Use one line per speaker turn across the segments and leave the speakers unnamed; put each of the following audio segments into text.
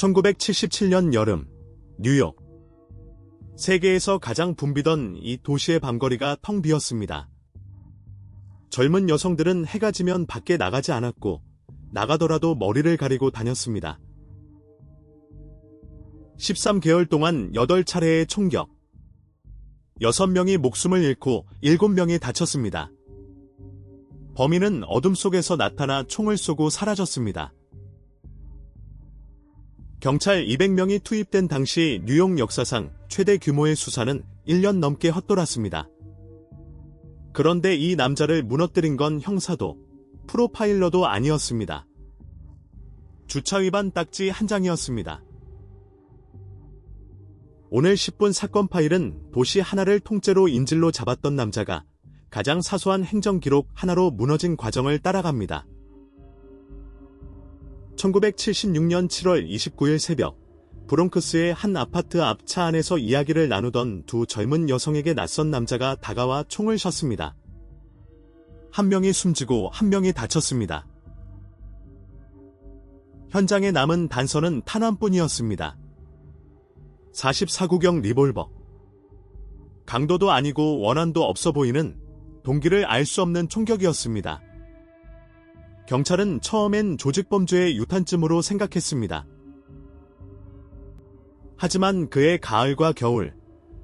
1977년 여름, 뉴욕. 세계에서 가장 붐비던 이 도시의 밤거리가 텅 비었습니다. 젊은 여성들은 해가 지면 밖에 나가지 않았고, 나가더라도 머리를 가리고 다녔습니다. 13개월 동안 8차례의 총격. 6명이 목숨을 잃고 7명이 다쳤습니다. 범인은 어둠 속에서 나타나 총을 쏘고 사라졌습니다. 경찰 200명이 투입된 당시 뉴욕 역사상 최대 규모의 수사는 1년 넘게 헛돌았습니다. 그런데 이 남자를 무너뜨린 건 형사도, 프로파일러도 아니었습니다. 주차 위반 딱지 한 장이었습니다. 오늘 10분 사건 파일은 도시 하나를 통째로 인질로 잡았던 남자가 가장 사소한 행정 기록 하나로 무너진 과정을 따라갑니다. 1976년 7월 29일 새벽, 브롱크스의 한 아파트 앞 차 안에서 이야기를 나누던 두 젊은 여성에게 낯선 남자가 다가와 총을 쐈습니다. 한 명이 숨지고 한 명이 다쳤습니다. 현장에 남은 단서는 탄 하나뿐이었습니다. 44구경 리볼버. 강도도 아니고 원한도 없어 보이는, 동기를 알 수 없는 총격이었습니다. 경찰은 처음엔 조직범죄의 유탄쯤으로 생각했습니다. 하지만 그해 가을과 겨울,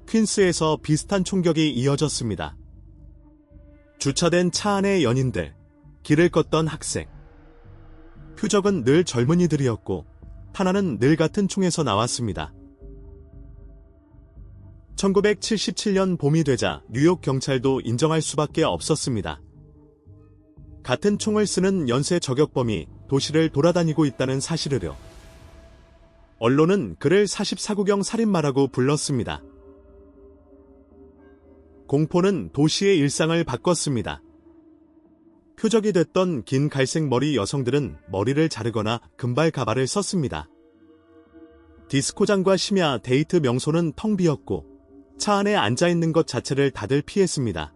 퀸스에서 비슷한 총격이 이어졌습니다. 주차된 차 안의 연인들, 길을 걷던 학생. 표적은 늘 젊은이들이었고, 탄환은 늘 같은 총에서 나왔습니다. 1977년 봄이 되자 뉴욕 경찰도 인정할 수밖에 없었습니다. 같은 총을 쓰는 연쇄 저격범이 도시를 돌아다니고 있다는 사실을요. 언론은 그를 44구경 살인마라고 불렀습니다. 공포는 도시의 일상을 바꿨습니다. 표적이 됐던 긴 갈색 머리 여성들은 머리를 자르거나 금발 가발을 썼습니다. 디스코장과 심야 데이트 명소는 텅 비었고, 차 안에 앉아있는 것 자체를 다들 피했습니다.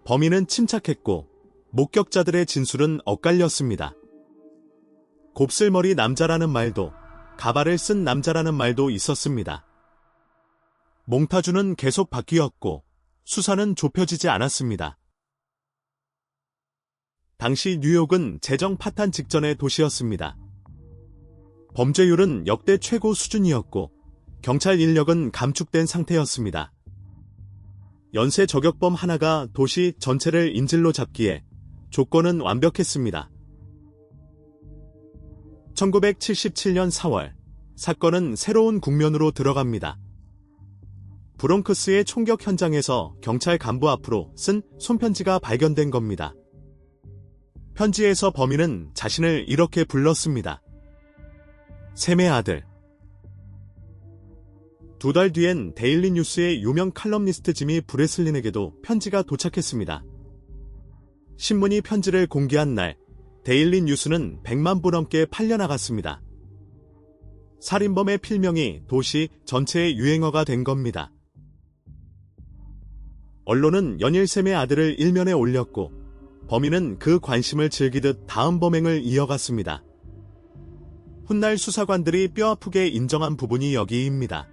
범인은 침착했고, 목격자들의 진술은 엇갈렸습니다. 곱슬머리 남자라는 말도, 가발을 쓴 남자라는 말도 있었습니다. 몽타주는 계속 바뀌었고, 수사는 좁혀지지 않았습니다. 당시 뉴욕은 재정 파탄 직전의 도시였습니다. 범죄율은 역대 최고 수준이었고, 경찰 인력은 감축된 상태였습니다. 연쇄 저격범 하나가 도시 전체를 인질로 잡기에 조건은 완벽했습니다. 1977년 4월, 사건은 새로운 국면으로 들어갑니다. 브롱크스의 총격 현장에서 경찰 간부 앞으로 쓴 손편지가 발견된 겁니다. 편지에서 범인은 자신을 이렇게 불렀습니다. 샘의 아들. 2달 뒤엔 데일리 뉴스의 유명 칼럼니스트 지미 브레슬린에게도 편지가 도착했습니다. 신문이 편지를 공개한 날, 데일리 뉴스는 100만 부 넘게 팔려나갔습니다. 살인범의 필명이 도시 전체의 유행어가 된 겁니다. 언론은 연일 샘의 아들을 일면에 올렸고, 범인은 그 관심을 즐기듯 다음 범행을 이어갔습니다. 훗날 수사관들이 뼈아프게 인정한 부분이 여기입니다.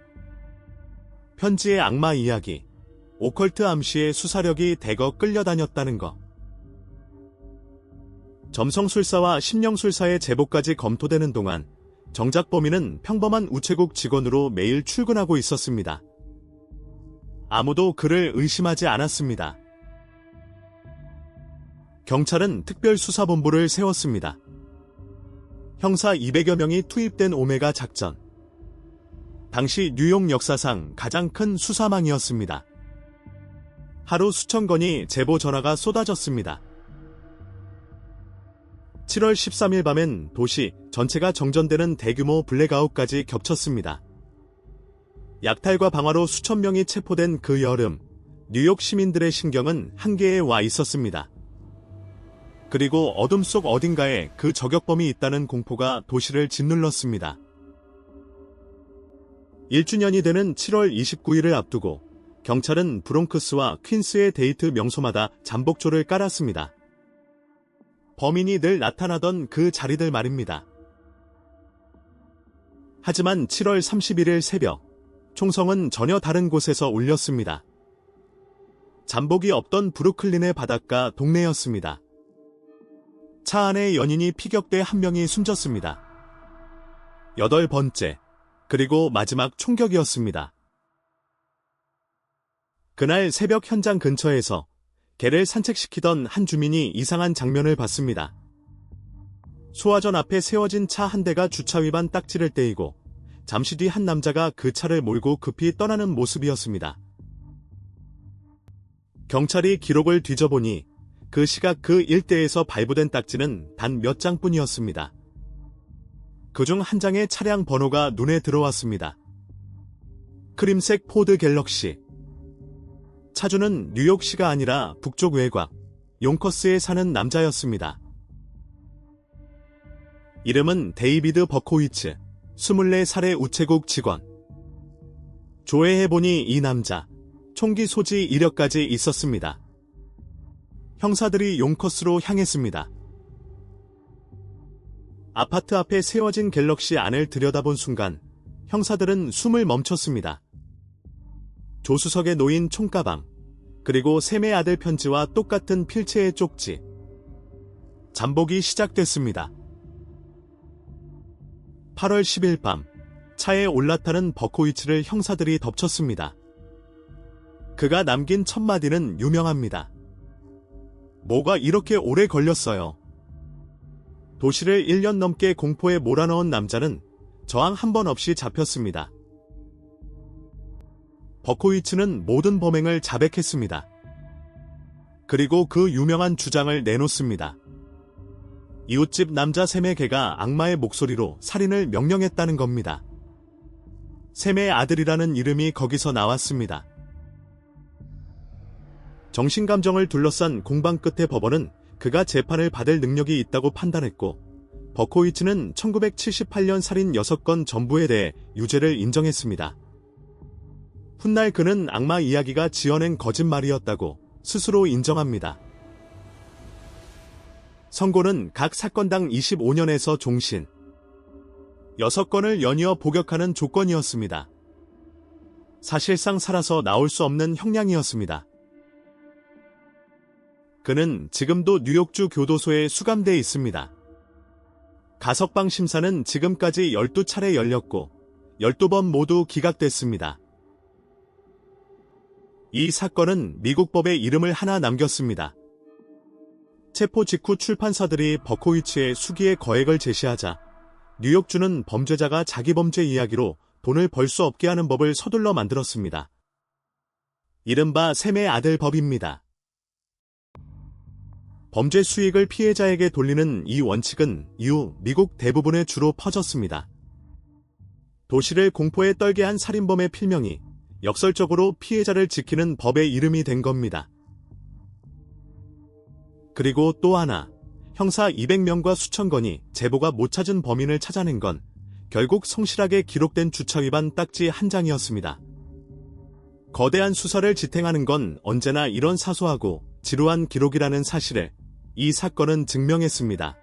편지의 악마 이야기, 오컬트 암시의 수사력이 대거 끌려다녔다는 것. 점성술사와 심령술사의 제보까지 검토되는 동안 정작 범인은 평범한 우체국 직원으로 매일 출근하고 있었습니다. 아무도 그를 의심하지 않았습니다. 경찰은 특별수사본부를 세웠습니다. 형사 200여 명이 투입된 오메가 작전. 당시 뉴욕 역사상 가장 큰 수사망이었습니다. 하루 수천 건의 제보 전화가 쏟아졌습니다. 7월 13일 밤엔 도시 전체가 정전되는 대규모 블랙아웃까지 겹쳤습니다. 약탈과 방화로 수천 명이 체포된 그 여름, 뉴욕 시민들의 신경은 한계에 와 있었습니다. 그리고 어둠 속 어딘가에 그 저격범이 있다는 공포가 도시를 짓눌렀습니다. 1주년이 되는 7월 29일을 앞두고 경찰은 브롱크스와 퀸스의 데이트 명소마다 잠복조를 깔았습니다. 범인이 늘 나타나던 그 자리들 말입니다. 하지만 7월 31일 새벽, 총성은 전혀 다른 곳에서 울렸습니다. 잠복이 없던 브루클린의 바닷가 동네였습니다. 차 안에 연인이 피격돼 한 명이 숨졌습니다. 8번째, 그리고 마지막 총격이었습니다. 그날 새벽 현장 근처에서 개를 산책시키던 한 주민이 이상한 장면을 봤습니다. 소화전 앞에 세워진 차 한 대가 주차 위반 딱지를 떼이고 잠시 뒤 한 남자가 그 차를 몰고 급히 떠나는 모습이었습니다. 경찰이 기록을 뒤져보니 그 시각 그 일대에서 발부된 딱지는 단 몇 장뿐이었습니다. 그중 한 장의 차량 번호가 눈에 들어왔습니다. 크림색 포드 갤럭시. 차주는 뉴욕시가 아니라 북쪽 외곽, 용커스에 사는 남자였습니다. 이름은 데이비드 버코위츠, 24살의 우체국 직원. 조회해보니 이 남자, 총기 소지 이력까지 있었습니다. 형사들이 용커스로 향했습니다. 아파트 앞에 세워진 갤럭시 안을 들여다본 순간 형사들은 숨을 멈췄습니다. 조수석에 놓인 총가방, 그리고 샘의 아들 편지와 똑같은 필체의 쪽지. 잠복이 시작됐습니다. 8월 10일 밤, 차에 올라타는 버코위츠를 형사들이 덮쳤습니다. 그가 남긴 첫 마디는 유명합니다. 뭐가 이렇게 오래 걸렸어요. 도시를 1년 넘게 공포에 몰아넣은 남자는 저항 한 번 없이 잡혔습니다. 버코위츠는 모든 범행을 자백했습니다. 그리고 그 유명한 주장을 내놓습니다. 이웃집 남자 샘의 개가 악마의 목소리로 살인을 명령했다는 겁니다. 샘의 아들이라는 이름이 거기서 나왔습니다. 정신감정을 둘러싼 공방 끝에 법원은 그가 재판을 받을 능력이 있다고 판단했고, 버코위츠는 1978년 살인 6건 전부에 대해 유죄를 인정했습니다. 훗날 그는 악마 이야기가 지어낸 거짓말이었다고 스스로 인정합니다. 선고는 각 사건당 25년에서 종신. 6건을 연이어 복역하는 조건이었습니다. 사실상 살아서 나올 수 없는 형량이었습니다. 그는 지금도 뉴욕주 교도소에 수감돼 있습니다. 가석방 심사는 지금까지 12차례 열렸고 12번 모두 기각됐습니다. 이 사건은 미국 법에 이름을 하나 남겼습니다. 체포 직후 출판사들이 버코위츠의 수기의 거액을 제시하자 뉴욕주는 범죄자가 자기 범죄 이야기로 돈을 벌 수 없게 하는 법을 서둘러 만들었습니다. 이른바 샘의 아들 법입니다. 범죄 수익을 피해자에게 돌리는 이 원칙은 이후 미국 대부분에 주로 퍼졌습니다. 도시를 공포에 떨게 한 살인범의 필명이 역설적으로 피해자를 지키는 법의 이름이 된 겁니다. 그리고 또 하나, 형사 200명과 수천 건이 제보가 못 찾은 범인을 찾아낸 건 결국 성실하게 기록된 주차 위반 딱지 한 장이었습니다. 거대한 수사를 지탱하는 건 언제나 이런 사소하고 지루한 기록이라는 사실을 이 사건은 증명했습니다.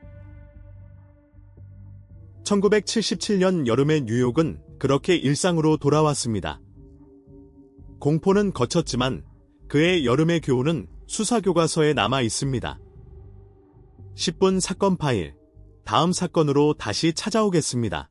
1977년 여름의 뉴욕은 그렇게 일상으로 돌아왔습니다. 공포는 거쳤지만 그의 여름의 교훈은 수사교과서에 남아 있습니다. 10분 사건 파일, 다음 사건으로 다시 찾아오겠습니다.